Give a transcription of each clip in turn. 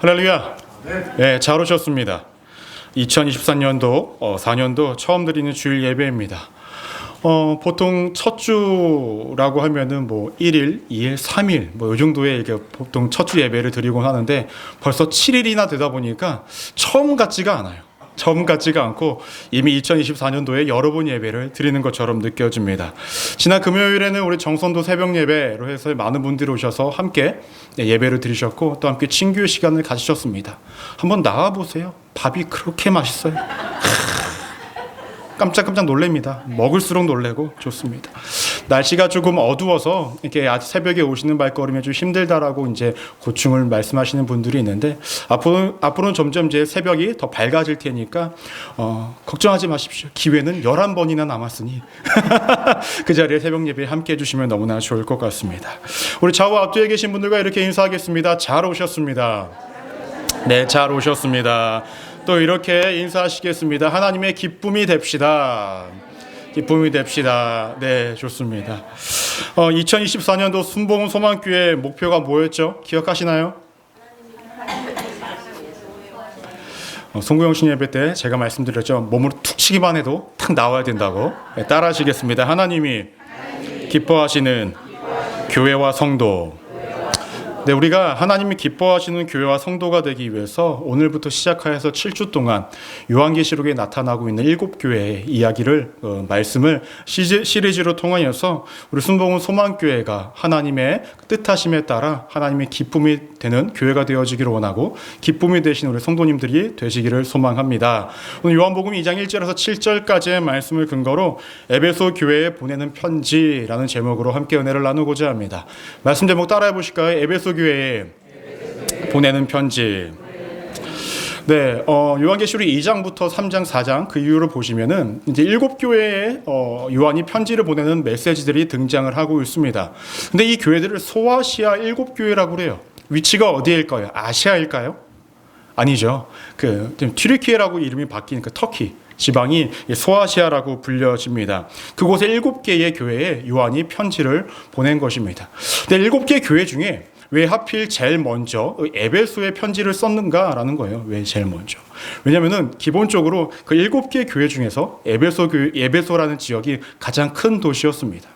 할렐루야. 네, 잘 오셨습니다. 2024년도 4년도 처음 드리는 주일 예배입니다. 보통 첫 주라고 하면은 뭐 1일, 2일, 3일 뭐 이 정도의 이게 보통 첫 주 예배를 드리곤 하는데 벌써 7일이나 되다 보니까 처음 같지가 않아요. 처음 같지가 않고 이미 2024년도에 여러 번 예배를 드리는 것처럼 느껴집니다. 지난 금요일에는 우리 정선도 새벽 예배로 해서 많은 분들이 오셔서 함께 예배를 드리셨고 또 함께 친교의 시간을 가지셨습니다. 한번 나와보세요. 밥이 그렇게 맛있어요. 깜짝깜짝 놀랍니다. 먹을수록 놀래고 좋습니다. 날씨가 조금 어두워서 이렇게 아직 새벽에 오시는 발걸음이 좀 힘들다라고 이제 고충을 말씀하시는 분들이 있는데 앞으로는 점점 이제 새벽이 더 밝아질 테니까 걱정하지 마십시오. 기회는 11번이나 남았으니 그 자리에 새벽 예배에 함께 해주시면 너무나 좋을 것 같습니다. 우리 좌우 앞뒤에 계신 분들과 이렇게 인사하겠습니다. 잘 오셨습니다. 네, 잘 오셨습니다. 또 이렇게 인사하시겠습니다. 하나님의 기쁨이 됩시다. 기쁨이 됩시다. 네, 좋습니다. 2024년도 순복음 소망교회 목표가 뭐였죠? 기억하시나요? 송구영신 예배 때 제가 말씀드렸죠. 몸으로 툭 치기만 해도 탁 나와야 된다고. 네, 따라 하시겠습니다. 하나님이 기뻐하시는 교회와 성도. 네, 우리가 하나님이 기뻐하시는 교회와 성도가 되기 위해서 오늘부터 시작하여서 7주 동안 요한계시록에 나타나고 있는 7교회의 이야기를 말씀을 시리즈로 통하여서 우리 순복음 소망교회가 하나님의 뜻하심에 따라 하나님의 기쁨이 되는 교회가 되어지기를 원하고 기쁨이 되신 우리 성도님들이 되시기를 소망합니다. 오늘 요한복음 2장 1절에서 7절까지의 말씀을 근거로 에베소 교회에 보내는 편지라는 제목으로 함께 은혜를 나누고자 합니다. 말씀 제목 따라해 보실까요? 에베소 교회에 보내는 편지. 네, 요한계시록 2장부터 3장, 4장 그 이후를 보시면은 이제 7교회에 요한이 편지를 보내는 메시지들이 등장을 하고 있습니다. 근데 이 교회들을 소아시아 7교회라고 그래요. 위치가 어디일까요? 아시아일까요? 아니죠. 튀르키예라고 이름이 바뀐 그 터키 지방이 소아시아라고 불려집니다. 그곳에 7개의 교회에 요한이 편지를 보낸 것입니다. 근데 7개 교회 중에 왜 하필 제일 먼저 에베소에 편지를 썼는가라는 거예요. 왜 제일 먼저? 왜냐하면은 기본적으로 그 7개 교회 중에서 에베소라는 지역이 가장 큰 도시였습니다.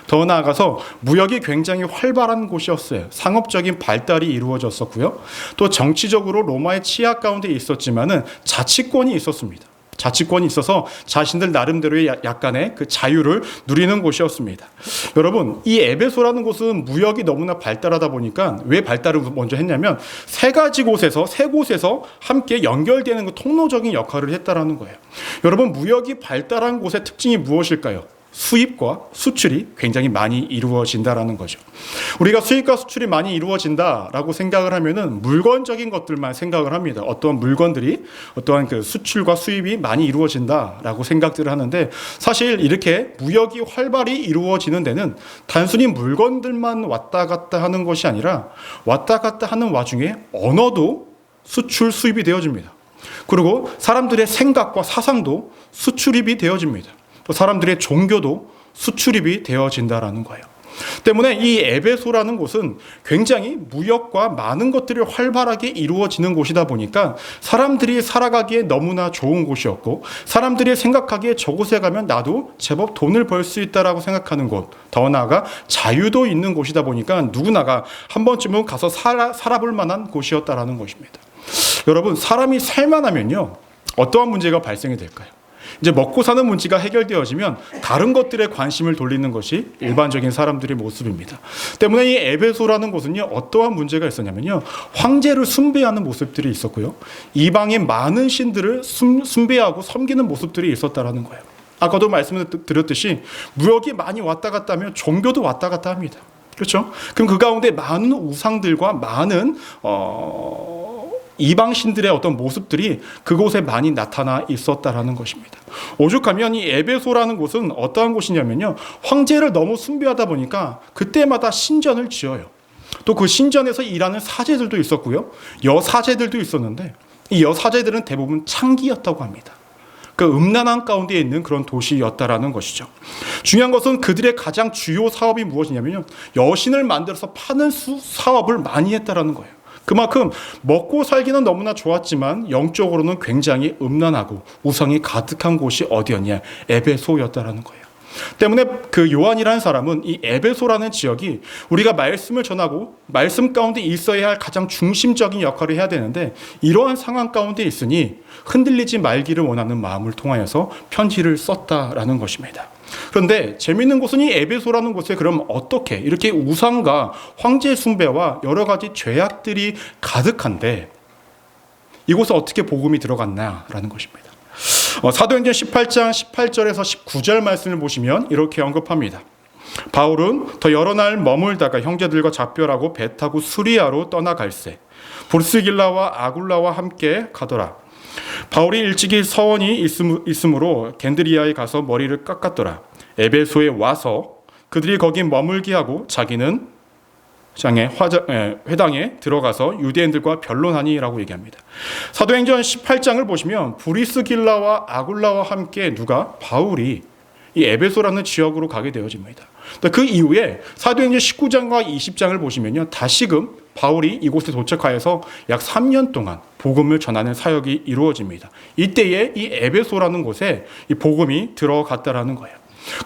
더 나아가서 무역이 굉장히 활발한 곳이었어요. 상업적인 발달이 이루어졌었고요. 또 정치적으로 로마의 치하 가운데 있었지만은 자치권이 있었습니다. 자치권이 있어서 자신들 나름대로의 약간의 그 자유를 누리는 곳이었습니다. 여러분, 이 에베소라는 곳은 무역이 너무나 발달하다 보니까 왜 발달을 먼저 했냐면 세 곳에서 함께 연결되는 그 통로적인 역할을 했다라는 거예요. 여러분, 무역이 발달한 곳의 특징이 무엇일까요? 수입과 수출이 굉장히 많이 이루어진다라는 거죠. 우리가 수입과 수출이 많이 이루어진다라고 생각을 하면은 물건적인 것들만 생각을 합니다. 어떠한 물건들이 어떠한 그 수출과 수입이 많이 이루어진다라고 생각들을 하는데 사실 이렇게 무역이 활발히 이루어지는 데는 단순히 물건들만 왔다 갔다 하는 것이 아니라 왔다 갔다 하는 와중에 언어도 수출 수입이 되어집니다. 그리고 사람들의 생각과 사상도 수출입이 되어집니다. 또 사람들의 종교도 수출입이 되어진다라는 거예요. 때문에 이 에베소라는 곳은 굉장히 무역과 많은 것들이 활발하게 이루어지는 곳이다 보니까 사람들이 살아가기에 너무나 좋은 곳이었고 사람들이 생각하기에 저곳에 가면 나도 제법 돈을 벌 수 있다라고 생각하는 곳, 더 나아가 자유도 있는 곳이다 보니까 누구나가 한 번쯤은 가서 살아볼 만한 곳이었다라는 것입니다. 여러분, 사람이 살만하면요 어떠한 문제가 발생이 될까요? 이제 먹고 사는 문제가 해결되어지면 다른 것들에 관심을 돌리는 것이 일반적인 사람들의 모습입니다. 때문에 이 에베소라는 곳은요 어떠한 문제가 있었냐면요 황제를 숭배하는 모습들이 있었고요 이방의 많은 신들을 숭배하고 섬기는 모습들이 있었다라는 거예요. 아까도 말씀을 드렸듯이 무역이 많이 왔다 갔다 하면 종교도 왔다 갔다 합니다. 그렇죠? 그럼 그 가운데 많은 우상들과 많은 이방신들의 어떤 모습들이 그곳에 많이 나타나 있었다라는 것입니다. 오죽하면 이 에베소라는 곳은 어떠한 곳이냐면요 황제를 너무 숭배하다 보니까 그때마다 신전을 지어요. 또 그 신전에서 일하는 사제들도 있었고요 여사제들도 있었는데 이 여사제들은 대부분 창기였다고 합니다. 그 음란한 가운데 있는 그런 도시였다라는 것이죠. 중요한 것은 그들의 가장 주요 사업이 무엇이냐면요 여신을 만들어서 파는 사업을 많이 했다라는 거예요. 그만큼 먹고 살기는 너무나 좋았지만 영적으로는 굉장히 음란하고 우상이 가득한 곳이 어디였냐? 에베소였다라는 거예요. 때문에 그 요한이라는 사람은 이 에베소라는 지역이 우리가 말씀을 전하고 말씀 가운데 있어야 할 가장 중심적인 역할을 해야 되는데 이러한 상황 가운데 있으니 흔들리지 말기를 원하는 마음을 통하여서 편지를 썼다라는 것입니다. 그런데 재미있는 곳은 이 에베소라는 곳에 그럼 어떻게 이렇게 우상과 황제 숭배와 여러 가지 죄악들이 가득한데 이곳에 어떻게 복음이 들어갔나라는 것입니다. 사도행전 18장 18절에서 19절 말씀을 보시면 이렇게 언급합니다. 바울은 더 여러 날 머물다가 형제들과 작별하고 배 타고 수리아로 떠나갈새 브르스길라와 아굴라와 함께 가더라. 바울이 일찍이 서원이 있으므로 겐드리아에 가서 머리를 깎았더라. 에베소에 와서 그들이 거기 머물게 하고 자기는 회당에 들어가서 유대인들과 변론하니라고 얘기합니다. 사도행전 18장을 보시면 브리스길라와 아굴라와 함께 바울이 이 에베소라는 지역으로 가게 되어집니다. 그 이후에 사도행전 19장과 20장을 보시면요, 다시금 바울이 이곳에 도착하여서 약 3년 동안 복음을 전하는 사역이 이루어집니다. 이때에 이 에베소라는 곳에 이 복음이 들어갔다라는 거예요.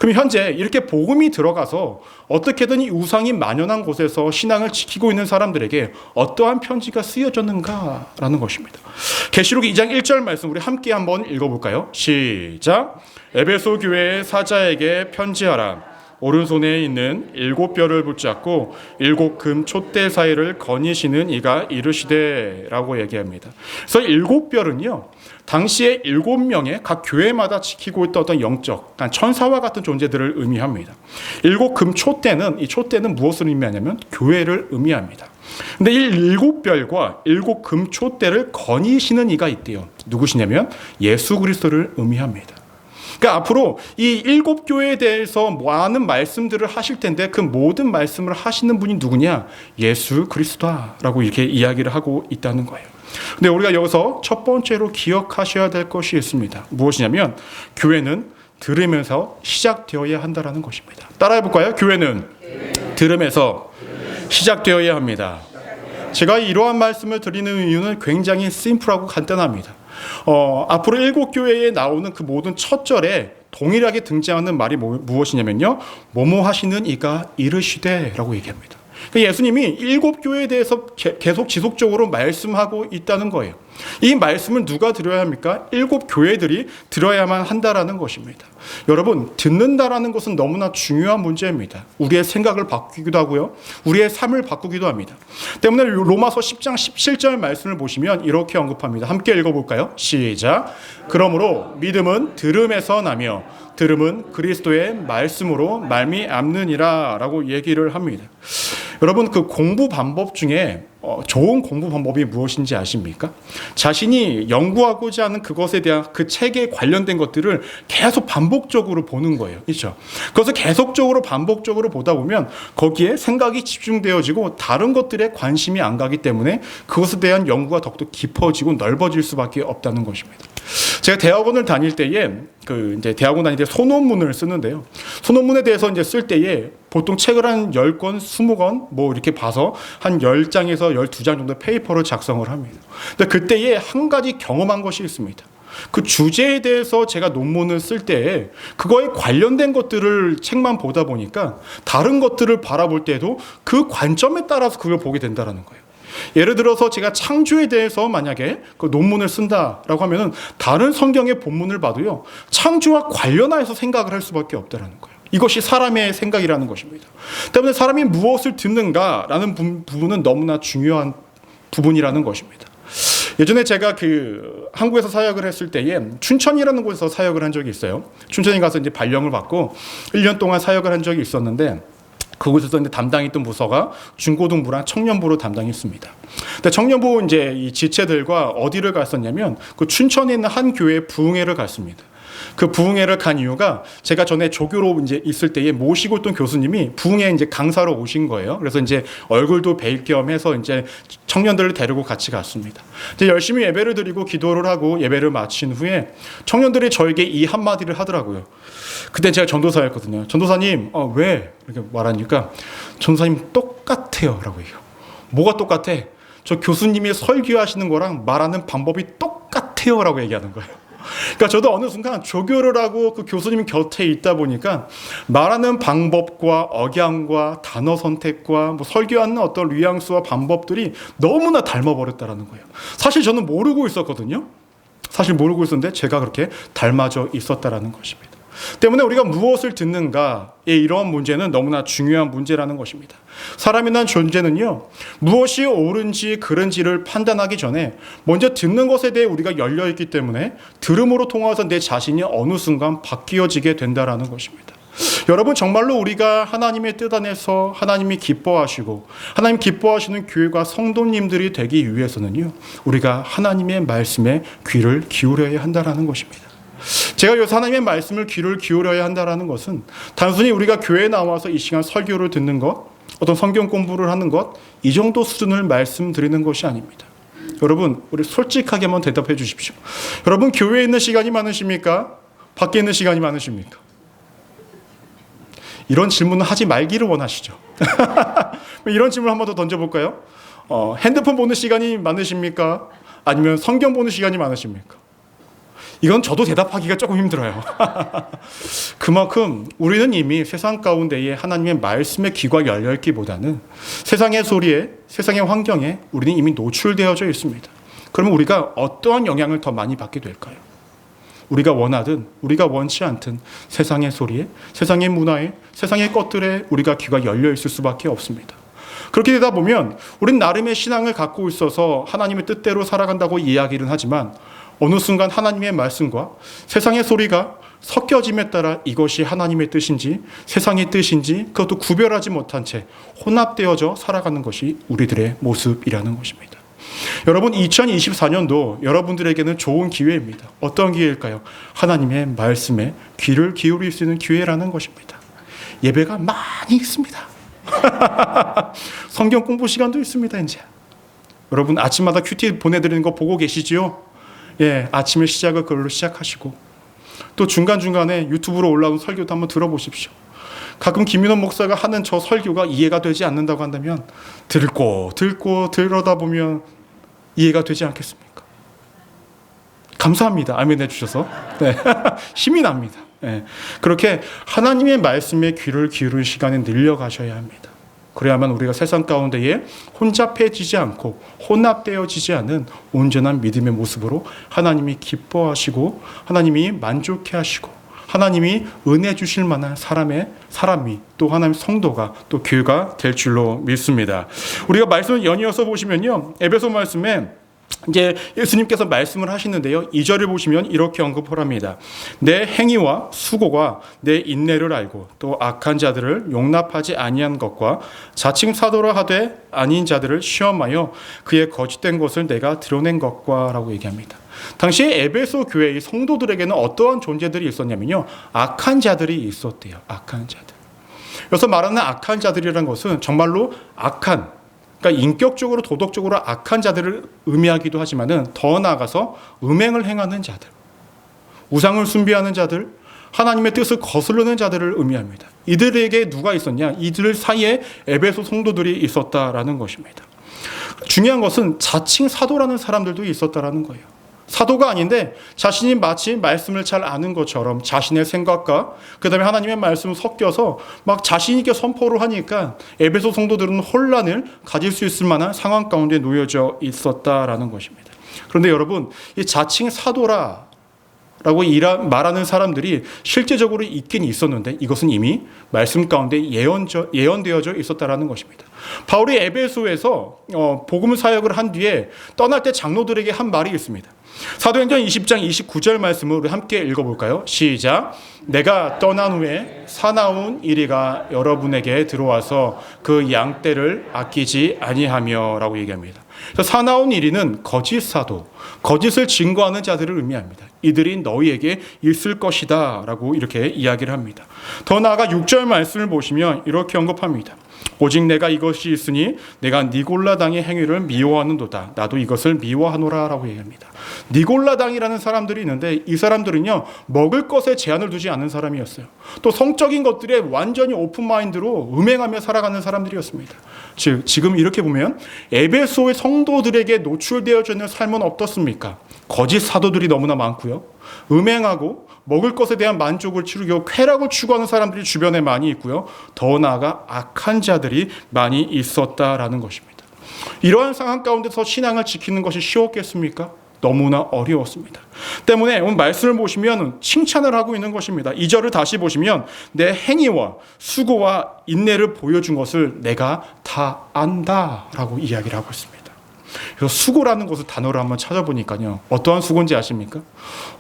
그럼 현재 이렇게 복음이 들어가서 어떻게든 이 우상이 만연한 곳에서 신앙을 지키고 있는 사람들에게 어떠한 편지가 쓰여졌는가라는 것입니다. 계시록 2장 1절 말씀 우리 함께 한번 읽어볼까요? 시작. 에베소 교회의 사자에게 편지하라. 오른손에 있는 7뼈를 붙잡고 7금 촛대 사이를 거니시는 이가 이르시되 라고 얘기합니다. 그래서 7뼈는요, 당시에 7명의 각 교회마다 지키고 있던 어떤 영적, 천사와 같은 존재들을 의미합니다. 7금 촛대는, 이 촛대는 무엇을 의미하냐면 교회를 의미합니다. 근데 이 7뼈과 7금 촛대를 거니시는 이가 있대요. 누구시냐면 예수 그리스도를 의미합니다. 그러니까 앞으로 이 7교회에 대해서 많은 말씀들을 하실 텐데 그 모든 말씀을 하시는 분이 누구냐? 예수 그리스도라고 이렇게 이야기를 하고 있다는 거예요. 근데 우리가 여기서 첫 번째로 기억하셔야 될 것이 있습니다. 무엇이냐면 교회는 들으면서 시작되어야 한다는 것입니다. 따라해 볼까요? 교회는 들으면서 시작되어야 합니다. 제가 이러한 말씀을 드리는 이유는 굉장히 심플하고 간단합니다. 앞으로 7교회에 나오는 그 모든 첫 절에 동일하게 등장하는 말이 무엇이냐면요, 뭐뭐 하시는 이가 이르시되라고 얘기합니다. 예수님이 7교회에 대해서 계속 지속적으로 말씀하고 있다는 거예요. 이 말씀을 누가 들어야 합니까? 7교회들이 들어야만 한다라는 것입니다. 여러분, 듣는다라는 것은 너무나 중요한 문제입니다. 우리의 생각을 바꾸기도 하고요, 우리의 삶을 바꾸기도 합니다. 때문에 로마서 10장 17절 말씀을 보시면 이렇게 언급합니다. 함께 읽어볼까요? 시작. 그러므로 믿음은 들음에서 나며 들음은 그리스도의 말씀으로 말미암느니라 라고 얘기를 합니다. 여러분, 그 공부 방법 중에 좋은 공부 방법이 무엇인지 아십니까? 자신이 연구하고자 하는 그것에 대한 그 책에 관련된 것들을 계속 반복적으로 보는 거예요. 그렇죠? 그것을 계속적으로 반복적으로 보다 보면 거기에 생각이 집중되어지고 다른 것들에 관심이 안 가기 때문에 그것에 대한 연구가 더욱더 깊어지고 넓어질 수밖에 없다는 것입니다. 제가 대학원을 다닐 때에 이제 대학원 다닐 때 소논문을 쓰는데요. 소논문에 대해서 이제 쓸 때에 보통 책을 한 10권, 20권 뭐 이렇게 봐서 한 10장에서 12장 정도 페이퍼를 작성을 합니다. 근데 그때에 한 가지 경험한 것이 있습니다. 그 주제에 대해서 제가 논문을 쓸 때에 그거에 관련된 것들을 책만 보다 보니까 다른 것들을 바라볼 때도 그 관점에 따라서 그걸 보게 된다는 거예요. 예를 들어서 제가 창조에 대해서 만약에 그 논문을 쓴다라고 하면은 다른 성경의 본문을 봐도요, 창조와 관련해서 생각을 할 수밖에 없다라는 거예요. 이것이 사람의 생각이라는 것입니다. 때문에 사람이 무엇을 듣는가라는 부분은 너무나 중요한 부분이라는 것입니다. 예전에 제가 한국에서 사역을 했을 때에 춘천이라는 곳에서 사역을 한 적이 있어요. 춘천에 가서 이제 발령을 받고 1년 동안 사역을 한 적이 있었는데 그곳에서 이제 담당했던 부서가 중고등부랑 청년부로 담당했습니다. 근데 청년부 이제 이 지체들과 어디를 갔었냐면 그 춘천에 있는 한 교회 부흥회를 갔습니다. 그 부흥회를 간 이유가 제가 전에 조교로 이제 있을 때에 모시고 있던 교수님이 부흥회 이제 강사로 오신 거예요. 그래서 이제 얼굴도 뵐 겸 해서 이제 청년들을 데리고 같이 갔습니다. 이제 열심히 예배를 드리고 기도를 하고 예배를 마친 후에 청년들이 저에게 이 한마디를 하더라고요. 그때 제가 전도사였거든요. 전도사님, 왜? 이렇게 말하니까 전도사님 똑같아요 라고 얘기해요. 뭐가 똑같아? 저 교수님이 설교하시는 거랑 말하는 방법이 똑같아요 라고 얘기하는 거예요. 그러니까 저도 어느 순간 조교를 하고 그 교수님 곁에 있다 보니까 말하는 방법과 억양과 단어 선택과 뭐 설교하는 어떤 뉘앙스와 방법들이 너무나 닮아버렸다라는 거예요. 사실 저는 모르고 있었거든요. 사실 모르고 있었는데 제가 그렇게 닮아져 있었다라는 것입니다. 때문에 우리가 무엇을 듣는가의 이러한 문제는 너무나 중요한 문제라는 것입니다. 사람이란 존재는요, 무엇이 옳은지 그른지를 판단하기 전에 먼저 듣는 것에 대해 우리가 열려있기 때문에 들음으로 통해서 내 자신이 어느 순간 바뀌어지게 된다라는 것입니다. 여러분, 정말로 우리가 하나님의 뜻 안에서 하나님이 기뻐하시고 하나님 기뻐하시는 교회가 성도님들이 되기 위해서는요, 우리가 하나님의 말씀에 귀를 기울여야 한다라는 것입니다. 제가 여기서 하나님의 말씀을 귀를 기울여야 한다는 것은 단순히 우리가 교회에 나와서 이 시간 설교를 듣는 것, 어떤 성경 공부를 하는 것, 이 정도 수준을 말씀드리는 것이 아닙니다. 여러분, 우리 솔직하게 한번 대답해 주십시오. 여러분, 교회에 있는 시간이 많으십니까? 밖에 있는 시간이 많으십니까? 이런 질문은 하지 말기를 원하시죠. 이런 질문 한 번 더 던져볼까요? 핸드폰 보는 시간이 많으십니까? 아니면 성경 보는 시간이 많으십니까? 이건 저도 대답하기가 조금 힘들어요. 그만큼 우리는 이미 세상 가운데에 하나님의 말씀의 귀가 열려있기보다는 세상의 소리에, 세상의 환경에 우리는 이미 노출되어져 있습니다. 그러면 우리가 어떠한 영향을 더 많이 받게 될까요? 우리가 원하든 우리가 원치 않든 세상의 소리에, 세상의 문화에, 세상의 것들에 우리가 귀가 열려있을 수밖에 없습니다. 그렇게 되다 보면 우린 나름의 신앙을 갖고 있어서 하나님의 뜻대로 살아간다고 이야기를 하지만 어느 순간 하나님의 말씀과 세상의 소리가 섞여짐에 따라 이것이 하나님의 뜻인지 세상의 뜻인지 그것도 구별하지 못한 채 혼합되어져 살아가는 것이 우리들의 모습이라는 것입니다. 여러분, 2024년도 여러분들에게는 좋은 기회입니다. 어떤 기회일까요? 하나님의 말씀에 귀를 기울일 수 있는 기회라는 것입니다. 예배가 많이 있습니다. 성경 공부 시간도 있습니다. 이제 여러분, 아침마다 큐티 보내드리는 거 보고 계시지요? 예, 아침에 시작을 그걸로 시작하시고 또 중간중간에 유튜브로 올라온 설교도 한번 들어보십시오. 가끔 김윤원 목사가 하는 저 설교가 이해가 되지 않는다고 한다면 듣고 들어다 보면 이해가 되지 않겠습니까? 감사합니다. 아멘 해주셔서. 네. 힘이 납니다. 네. 그렇게 하나님의 말씀에 귀를 기울이는 시간에 늘려가셔야 합니다. 그래야만 우리가 세상 가운데에 혼잡해지지 않고 혼합되어지지 않은 온전한 믿음의 모습으로 하나님이 기뻐하시고 하나님이 만족해하시고 하나님이 은혜 주실 만한 사람이 또 하나님 성도가 또 교회가 될 줄로 믿습니다. 우리가 말씀을 연이어서 보시면요, 에베소 말씀에 이제 예수님께서 말씀을 하시는데요, 2절을 보시면 이렇게 언급을 합니다. 내 행위와 수고가 내 인내를 알고 또 악한 자들을 용납하지 아니한 것과 자칭 사도라 하되 아닌 자들을 시험하여 그의 거짓된 것을 내가 드러낸 것과 라고 얘기합니다. 당시에 에베소 교회의 성도들에게는 어떠한 존재들이 있었냐면요, 악한 자들이 있었대요. 악한 자들. 여기서 말하는 악한 자들이라는 것은 정말로 악한, 그러니까 인격적으로 도덕적으로 악한 자들을 의미하기도 하지만은 더 나아가서 음행을 행하는 자들, 우상을 숭배하는 자들, 하나님의 뜻을 거스르는 자들을 의미합니다. 이들에게 누가 있었냐? 이들 사이에 에베소 성도들이 있었다라는 것입니다. 중요한 것은 자칭 사도라는 사람들도 있었다라는 거예요. 사도가 아닌데 자신이 마치 말씀을 잘 아는 것처럼 자신의 생각과 그 다음에 하나님의 말씀을 섞여서 막 자신 있게 선포를 하니까 에베소 성도들은 혼란을 가질 수 있을 만한 상황 가운데 놓여져 있었다라는 것입니다. 그런데 여러분, 이 자칭 사도라고 말하는 사람들이 실제적으로 있긴 있었는데 이것은 이미 말씀 가운데 예언되어져 있었다라는 것입니다. 바울이 에베소에서 복음 사역을 한 뒤에 떠날 때 장로들에게 한 말이 있습니다. 사도행전 20장 29절 말씀을 우리 함께 읽어볼까요? 시작. 내가 떠난 후에 사나운 이리가 여러분에게 들어와서 그 양떼를 아끼지 아니하며 라고 얘기합니다. 사나운 이리는 거짓 사도, 거짓을 증거하는 자들을 의미합니다. 이들이 너희에게 있을 것이다 라고 이렇게 이야기를 합니다. 더 나아가 6절 말씀을 보시면 이렇게 언급합니다. 오직 내가 이것이 있으니 내가 니골라당의 행위를 미워하는도다. 나도 이것을 미워하노라 라고 얘기합니다. 니골라당이라는 사람들이 있는데 이 사람들은요, 먹을 것에 제한을 두지 않는 사람이었어요. 또 성적인 것들에 완전히 오픈마인드로 음행하며 살아가는 사람들이었습니다. 즉 지금 이렇게 보면 에베소의 성도들에게 노출되어져 있는 삶은 어떻습니까? 거짓 사도들이 너무나 많고요, 음행하고 먹을 것에 대한 만족을 추구하고 쾌락을 추구하는 사람들이 주변에 많이 있고요, 더 나아가 악한 자들이 많이 있었다라는 것입니다. 이러한 상황 가운데서 신앙을 지키는 것이 쉬웠겠습니까? 너무나 어려웠습니다. 때문에 오늘 말씀을 보시면 칭찬을 하고 있는 것입니다. 2절을 다시 보시면 내 행위와 수고와 인내를 보여준 것을 내가 다 안다라고 이야기를 하고 있습니다. 그래서 수고라는 것을 단어를 한번 찾아보니까요, 어떠한 수고인지 아십니까?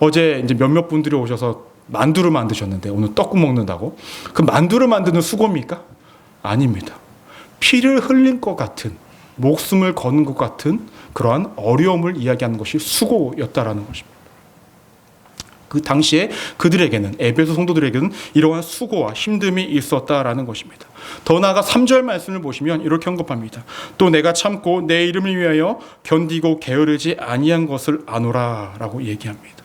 어제 이제 몇몇 분들이 오셔서 만두를 만드셨는데 오늘 떡국 먹는다고? 그 만두를 만드는 수고입니까? 아닙니다. 피를 흘린 것 같은, 목숨을 거는 것 같은 그러한 어려움을 이야기하는 것이 수고였다라는 것입니다. 그 당시에 그들에게는, 에베소 성도들에게는 이러한 수고와 힘듦이 있었다라는 것입니다. 더 나아가 3절 말씀을 보시면 이렇게 언급합니다. 또 내가 참고 내 이름을 위하여 견디고 게으르지 아니한 것을 아노라 라고 얘기합니다.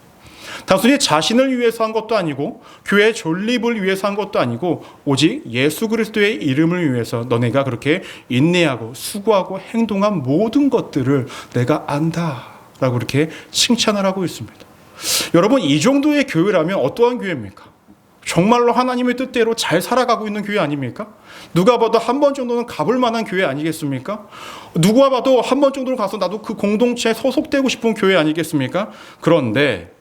단순히 자신을 위해서 한 것도 아니고 교회 존립을 위해서 한 것도 아니고 오직 예수 그리스도의 이름을 위해서 너네가 그렇게 인내하고 수고하고 행동한 모든 것들을 내가 안다 라고 이렇게 칭찬을 하고 있습니다. 여러분, 이 정도의 교회라면 어떠한 교회입니까? 정말로 하나님의 뜻대로 잘 살아가고 있는 교회 아닙니까? 누가 봐도 한 번 정도는 가볼 만한 교회 아니겠습니까? 누가 봐도 한 번 정도는 가서 나도 그 공동체에 소속되고 싶은 교회 아니겠습니까? 그런데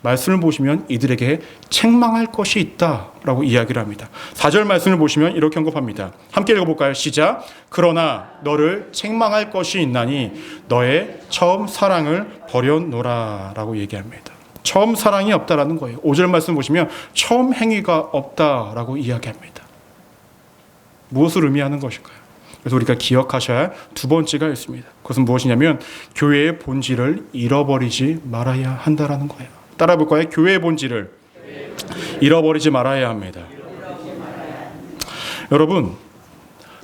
말씀을 보시면 이들에게 책망할 것이 있다라고 이야기를 합니다. 4절 말씀을 보시면 이렇게 언급합니다. 함께 읽어볼까요? 시작. 그러나 너를 책망할 것이 있나니 너의 처음 사랑을 버려놓으라 라고 얘기합니다. 처음 사랑이 없다라는 거예요. 5절 말씀 보시면 처음 행위가 없다라고 이야기합니다. 무엇을 의미하는 것일까요? 그래서 우리가 기억하셔야 할 두 번째가 있습니다. 그것은 무엇이냐면 교회의 본질을 잃어버리지 말아야 한다라는 거예요. 따라 볼까요? 교회의 본질을 잃어버리지 말아야 합니다. 여러분,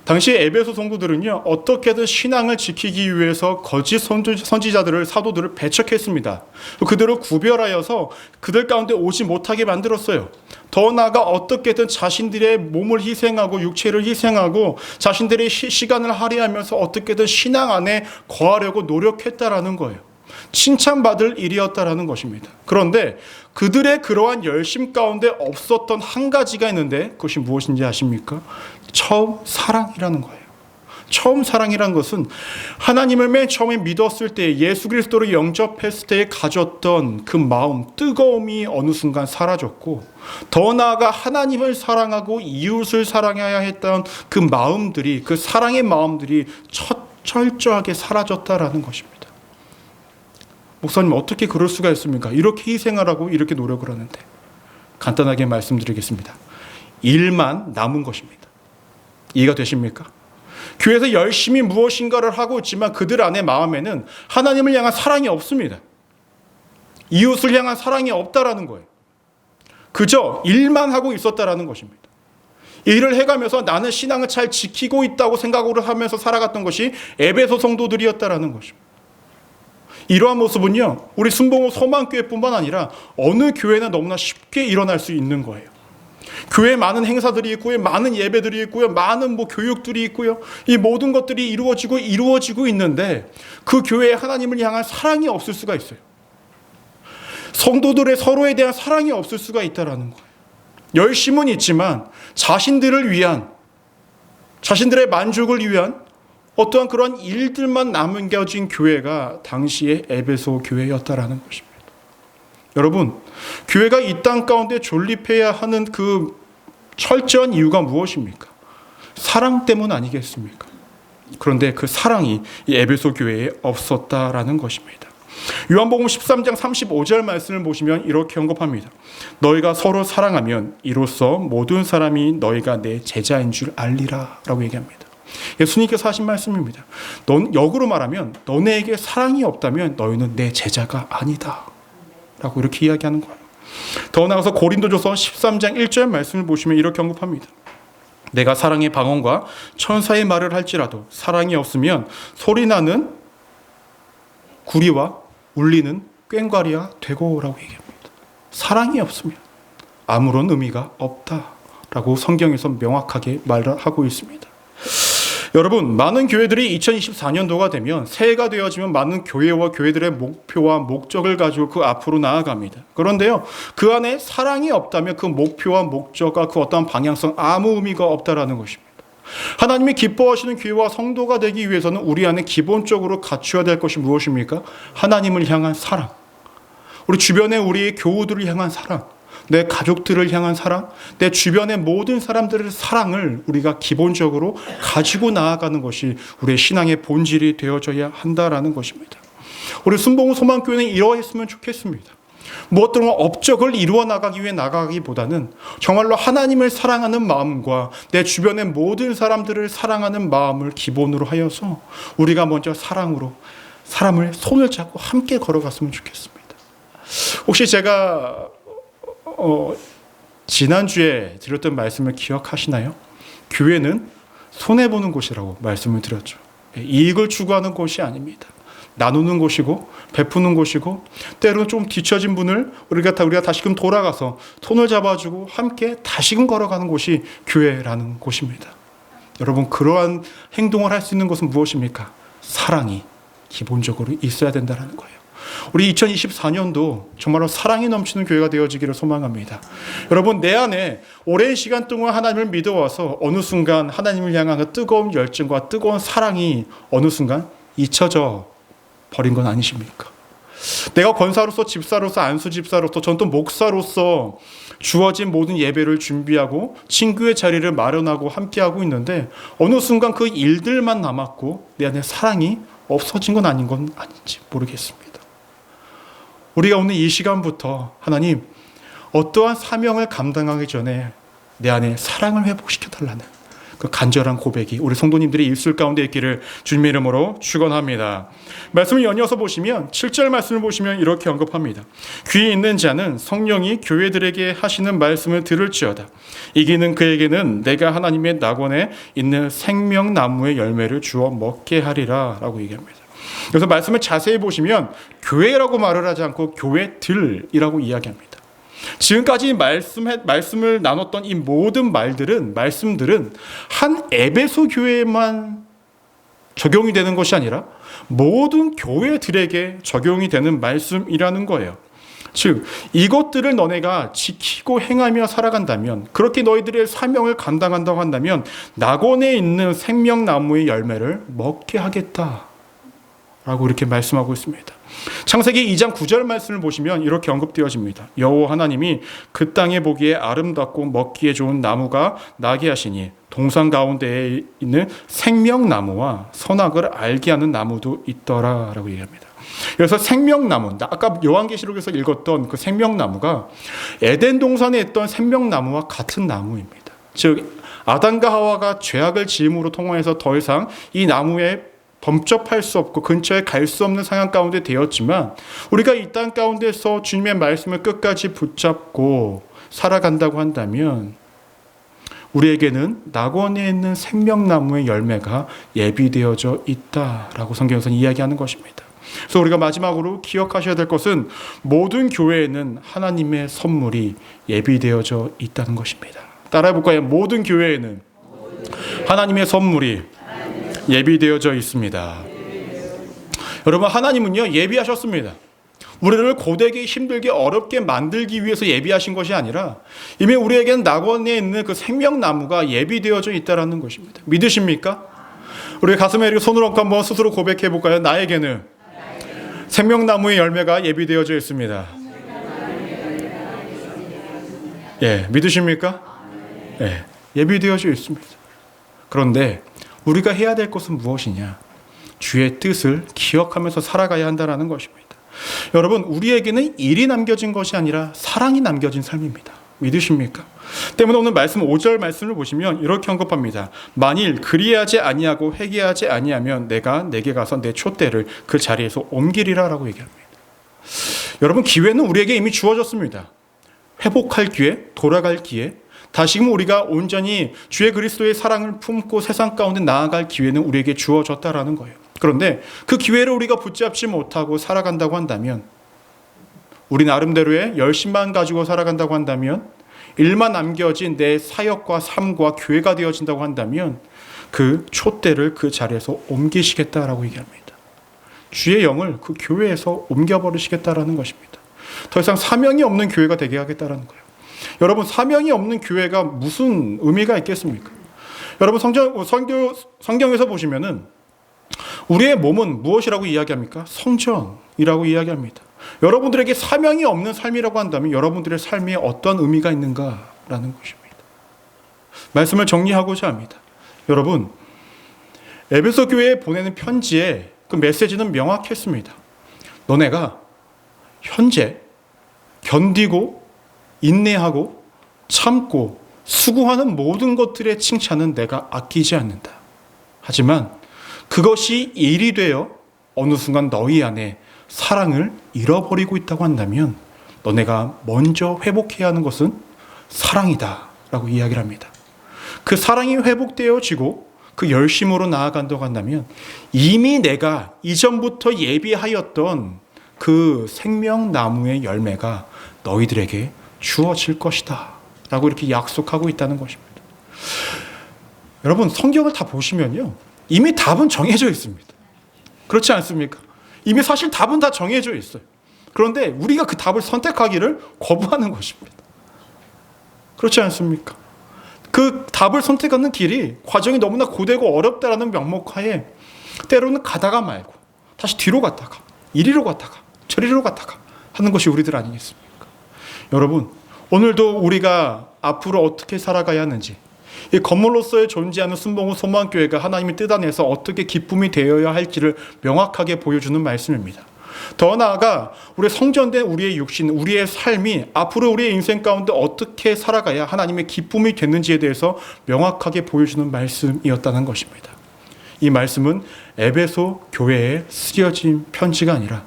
당시 에베소 성도들은요, 어떻게든 신앙을 지키기 위해서 거짓 선지자들을, 사도들을 배척했습니다. 그들을 구별하여서 그들 가운데 오지 못하게 만들었어요. 더 나아가 어떻게든 자신들의 몸을 희생하고 육체를 희생하고 자신들의 시간을 할애하면서 어떻게든 신앙 안에 거하려고 노력했다라는 거예요. 칭찬받을 일이었다라는 것입니다. 그런데 그들의 그러한 열심 가운데 없었던 한 가지가 있는데 그것이 무엇인지 아십니까? 처음 사랑이라는 거예요. 처음 사랑이라는 것은 하나님을 맨 처음에 믿었을 때, 예수 그리스도를 영접했을 때 가졌던 그 마음, 뜨거움이 어느 순간 사라졌고, 더 나아가 하나님을 사랑하고 이웃을 사랑해야 했던 그 마음들이, 그 사랑의 마음들이 철저하게 사라졌다라는 것입니다. 목사님, 어떻게 그럴 수가 있습니까? 이렇게 희생을 하고 이렇게 노력을 하는데. 간단하게 말씀드리겠습니다. 일만 남은 것입니다. 이해가 되십니까? 교회에서 열심히 무엇인가를 하고 있지만 그들 안의 마음에는 하나님을 향한 사랑이 없습니다. 이웃을 향한 사랑이 없다라는 거예요. 그저 일만 하고 있었다라는 것입니다. 일을 해가면서 나는 신앙을 잘 지키고 있다고 생각을 하면서 살아갔던 것이 에베소 성도들이었다라는 것입니다. 이러한 모습은요, 우리 순봉호 서만교회뿐만 아니라 어느 교회나 너무나 쉽게 일어날 수 있는 거예요. 교회에 많은 행사들이 있고요, 많은 예배들이 있고요, 많은 교육들이 있고요, 이 모든 것들이 이루어지고 있는데 그 교회에 하나님을 향한 사랑이 없을 수가 있어요. 성도들의 서로에 대한 사랑이 없을 수가 있다라는 거예요. 열심은 있지만 자신들을 위한, 자신들의 만족을 위한 어떠한 그런 일들만 남겨진 교회가 당시의 에베소 교회였다라는 것입니다. 여러분, 교회가 이 땅 가운데 존립해야 하는 그 철저한 이유가 무엇입니까? 사랑 때문 아니겠습니까? 그런데 그 사랑이 이 에베소 교회에 없었다라는 것입니다. 요한복음 13장 35절 말씀을 보시면 이렇게 언급합니다. 너희가 서로 사랑하면 이로써 모든 사람이 너희가 내 제자인 줄 알리라 라고 얘기합니다. 예수님께서 하신 말씀입니다. 역으로 말하면 너네에게 사랑이 없다면 너희는 내 제자가 아니다 라고 이렇게 이야기하는 거예요. 더 나아가서 고린도전서 13장 1절 말씀을 보시면 이렇게 언급합니다. 내가 사랑의 방언과 천사의 말을 할지라도 사랑이 없으면 소리나는 구리와 울리는 꽹과리가 되고라고 얘기합니다. 사랑이 없으면 아무런 의미가 없다라고 성경에서 명확하게 말하고 있습니다. 여러분, 많은 교회들이 2024년도가 되면 새해가 되어지면 많은 교회와 교회들의 목표와 목적을 가지고 그 앞으로 나아갑니다. 그런데요, 그 안에 사랑이 없다면 그 목표와 목적과 그 어떠한 방향성 아무 의미가 없다라는 것입니다. 하나님이 기뻐하시는 교회와 성도가 되기 위해서는 우리 안에 기본적으로 갖춰야 될 것이 무엇입니까? 하나님을 향한 사랑, 우리 주변에 우리의 교우들을 향한 사랑, 내 가족들을 향한 사랑, 내 주변의 모든 사람들의 사랑을 우리가 기본적으로 가지고 나아가는 것이 우리의 신앙의 본질이 되어져야 한다라는 것입니다. 우리 순복음 소망교회는 이러했으면 좋겠습니다. 무엇들은 업적을 이루어 나가기 위해 나가기보다는 정말로 하나님을 사랑하는 마음과 내 주변의 모든 사람들을 사랑하는 마음을 기본으로 하여서 우리가 먼저 사랑으로 사람을 손을 잡고 함께 걸어갔으면 좋겠습니다. 혹시 제가 지난주에 드렸던 말씀을 기억하시나요? 교회는 손해보는 곳이라고 말씀을 드렸죠. 이익을 추구하는 곳이 아닙니다. 나누는 곳이고 베푸는 곳이고, 때로는 좀 뒤처진 분을 우리가 다시금 돌아가서 손을 잡아주고 함께 다시금 걸어가는 곳이 교회라는 곳입니다. 여러분, 그러한 행동을 할 수 있는 것은 무엇입니까? 사랑이 기본적으로 있어야 된다는 거예요. 우리 2024년도 정말로 사랑이 넘치는 교회가 되어지기를 소망합니다. 여러분, 내 안에 오랜 시간 동안 하나님을 믿어와서 어느 순간 하나님을 향한 그 뜨거운 열정과 뜨거운 사랑이 어느 순간 잊혀져 버린 건 아니십니까? 내가 권사로서, 집사로서, 안수집사로서, 전 또 목사로서 주어진 모든 예배를 준비하고 친구의 자리를 마련하고 함께하고 있는데 어느 순간 그 일들만 남았고 내 안에 사랑이 없어진 건 아닌 건 아닌지 모르겠습니다. 우리가 오늘 이 시간부터 하나님, 어떠한 사명을 감당하기 전에 내 안에 사랑을 회복시켜달라는 그 간절한 고백이 우리 성도님들의 입술 가운데 있기를 주님의 이름으로 축원합니다. 말씀을 연이어서 보시면 7절 말씀을 보시면 이렇게 언급합니다. 귀 있는 자는 성령이 교회들에게 하시는 말씀을 들을지어다. 이기는 그에게는 내가 하나님의 낙원에 있는 생명나무의 열매를 주어 먹게 하리라 라고 얘기합니다. 그래서 말씀을 자세히 보시면 교회라고 말을 하지 않고 교회들이라고 이야기합니다. 지금까지 말씀을 나눴던 이 모든 말씀들은 한 에베소 교회에만 적용이 되는 것이 아니라 모든 교회들에게 적용이 되는 말씀이라는 거예요. 즉, 이것들을 너네가 지키고 행하며 살아간다면, 그렇게 너희들의 사명을 감당한다고 한다면 낙원에 있는 생명나무의 열매를 먹게 하겠다 라고 이렇게 말씀하고 있습니다. 창세기 2장 9절 말씀을 보시면 이렇게 언급되어집니다. 여호와 하나님이 그 땅에 보기에 아름답고 먹기에 좋은 나무가 나게 하시니 동산 가운데에 있는 생명나무와 선악을 알게 하는 나무도 있더라 라고 얘기합니다. 그래서 생명나무, 아까 요한계시록에서 읽었던 그 생명나무가 에덴 동산에 있던 생명나무와 같은 나무입니다. 즉, 아담과 하와가 죄악을 지음으로 통하여서 더 이상 이 나무에 범접할 수 없고 근처에 갈 수 없는 상황 가운데 되었지만, 우리가 이 땅 가운데서 주님의 말씀을 끝까지 붙잡고 살아간다고 한다면 우리에게는 낙원에 있는 생명나무의 열매가 예비되어져 있다라고 성경에서는 이야기하는 것입니다. 그래서 우리가 마지막으로 기억하셔야 될 것은 모든 교회에는 하나님의 선물이 예비되어져 있다는 것입니다. 따라해 볼까요? 모든 교회에는 하나님의 선물이 예비되어져 있습니다. 여러분, 하나님은요, 예비하셨습니다. 우리를 고되게 힘들게 어렵게 만들기 위해서 예비하신 것이 아니라 이미 우리에게는 낙원에 있는 그 생명나무가 예비되어져 있다는 것입니다. 믿으십니까? 우리 가슴에 이렇게 손을 얹고 한번 스스로 고백해 볼까요? 나에게는 생명나무의 열매가 예비되어져 있습니다. 예, 믿으십니까? 예, 예비되어져 있습니다. 그런데 우리가 해야 될 것은 무엇이냐? 주의 뜻을 기억하면서 살아가야 한다는 것입니다. 여러분, 우리에게는 일이 남겨진 것이 아니라 사랑이 남겨진 삶입니다. 믿으십니까? 때문에 오늘 말씀 5절 말씀을 보시면 이렇게 언급합니다. 만일 그리하지 아니하고 회개하지 아니하면 내가 내게 가서 내 촛대를 그 자리에서 옮기리라 라고 얘기합니다. 여러분, 기회는 우리에게 이미 주어졌습니다. 회복할 기회, 돌아갈 기회, 다시금 우리가 온전히 주의 그리스도의 사랑을 품고 세상 가운데 나아갈 기회는 우리에게 주어졌다라는 거예요. 그런데 그 기회를 우리가 붙잡지 못하고 살아간다고 한다면, 우리 나름대로의 열심만 가지고 살아간다고 한다면, 일만 남겨진 내 사역과 삶과 교회가 되어진다고 한다면 그 촛대를 그 자리에서 옮기시겠다라고 얘기합니다. 주의 영을 그 교회에서 옮겨버리시겠다라는 것입니다. 더 이상 사명이 없는 교회가 되게 하겠다라는 거예요. 여러분, 사명이 없는 교회가 무슨 의미가 있겠습니까? 여러분, 성경에서 보시면은 우리의 몸은 무엇이라고 이야기합니까? 성전이라고 이야기합니다. 여러분들에게 사명이 없는 삶이라고 한다면 여러분들의 삶에 어떤 의미가 있는가라는 것입니다. 말씀을 정리하고자 합니다. 여러분, 에베소 교회에 보내는 편지에 그 메시지는 명확했습니다. 너네가 현재 견디고 인내하고 참고 수고하는 모든 것들의 칭찬은 내가 아끼지 않는다. 하지만 그것이 일이 되어 어느 순간 너희 안에 사랑을 잃어버리고 있다고 한다면 너네가 먼저 회복해야 하는 것은 사랑이다 라고 이야기를 합니다. 그 사랑이 회복되어지고 그 열심으로 나아간다고 한다면 이미 내가 이전부터 예비하였던 그 생명나무의 열매가 너희들에게 주어질 것이다 라고 이렇게 약속하고 있다는 것입니다. 여러분, 성경을 다 보시면요, 이미 답은 정해져 있습니다. 그렇지 않습니까? 이미 사실 답은 다 정해져 있어요. 그런데 우리가 그 답을 선택하기를 거부하는 것입니다. 그렇지 않습니까? 그 답을 선택하는 길이, 과정이 너무나 고되고 어렵다라는 명목하에 때로는 가다가 말고 다시 뒤로 갔다가 이리로 갔다가 저리로 갔다가 하는 것이 우리들 아니겠습니까? 여러분, 오늘도 우리가 앞으로 어떻게 살아가야 하는지, 이 건물로서의 존재하는 순복음 소망교회가 하나님의 뜻 안에서 어떻게 기쁨이 되어야 할지를 명확하게 보여주는 말씀입니다. 더 나아가 우리 성전된 우리의 육신, 우리의 삶이 앞으로 우리의 인생 가운데 어떻게 살아가야 하나님의 기쁨이 되는지에 대해서 명확하게 보여주는 말씀이었다는 것입니다. 이 말씀은 에베소 교회에 쓰여진 편지가 아니라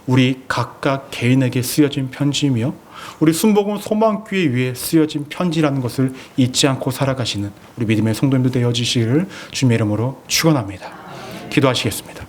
우리 각각 개인에게 쓰여진 편지이며 우리 순복음 소망교회 위에 쓰여진 편지라는 것을 잊지 않고 살아가시는 우리 믿음의 성도님들 되어지시기를 주님의 이름으로 축원합니다. 기도하시겠습니다.